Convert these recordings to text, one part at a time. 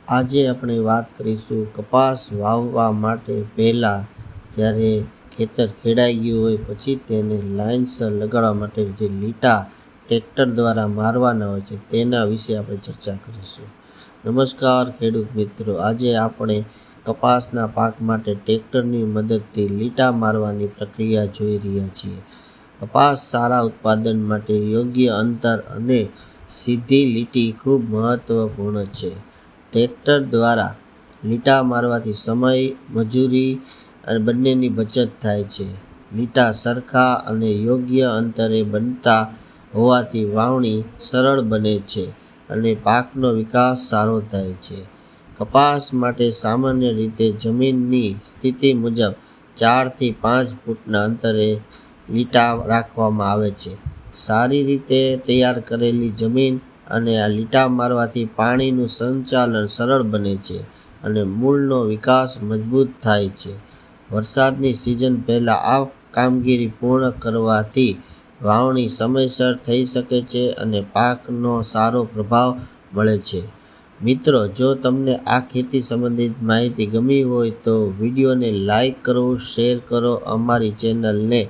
આજે આપણે વાત કરીશું કપાસ વાવવા માટે પહેલાં જ્યારે ખેતર ખેડાઈ ગયું હોય પછી તેને લાઇનસર લગાડવા માટે જે લીટા ટ્રેક્ટર દ્વારા મારવાના હોય છે તેના વિશે આપણે ચર્ચા કરીશું. નમસ્કાર ખેડૂત મિત્રો, આજે આપણે કપાસના પાક માટે ટ્રેક્ટરની મદદથી લીટા મારવાની પ્રક્રિયા જોઈ રહ્યા છીએ. કપાસ સારા ઉત્પાદન માટે યોગ્ય અંતર અને સીધી લીટી ખૂબ મહત્વપૂર્ણ છે. ટ્રેક્ટર દ્વારા લીટા મારવાથી સમય, મજૂરી અને બંનેની બચત થાય છે. લીટા સરખા અને યોગ્ય અંતરે બનતા હોવાથી વાવણી સરળ બને છે અને પાકનો વિકાસ સારો થાય છે. કપાસ માટે સામાન્ય રીતે જમીનની સ્થિતિ મુજબ 4 થી 5 ફૂટના અંતરે લીટા રાખવામાં આવે છે. સારી રીતે તૈયાર કરેલી જમીન અને આ લીટા મારવાથી પાણીનું સંચાલન સરળ બને છે અને મૂળનો વિકાસ મજબૂત થાય છે. વરસાદની સિઝન પહેલાં આ કામગીરી પૂર્ણ કરવાથી વાવણી સમયસર થઈ શકે છે અને પાકનો સારો પ્રભાવ મળે છે. મિત્રો, જો તમને આ ખેતી સંબંધિત માહિતી ગમી હોય તો વિડીયોને લાઈક કરો, શેર કરો, અમારી ચેનલને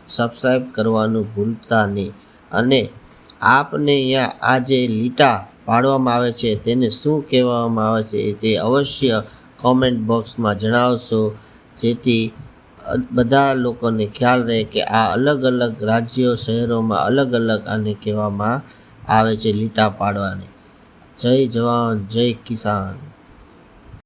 સબસ્ક્રાઈબ કરવાનું ભૂલતા નહીં. અને આપને અહીંયા આ જે લીટા પાડવામાં આવે છે તેને શું કહેવામાં આવે છે તે અવશ્ય કોમેન્ટ બોક્સમાં જણાવશો, જેથી બધા લોકોને ખ્યાલ રહે કે આ અલગ અલગ રાજ્યો, શહેરોમાં અલગ અલગ આને કહેવામાં આવે છે લીટા પાડવાને. જય જવાન, જય કિસાન.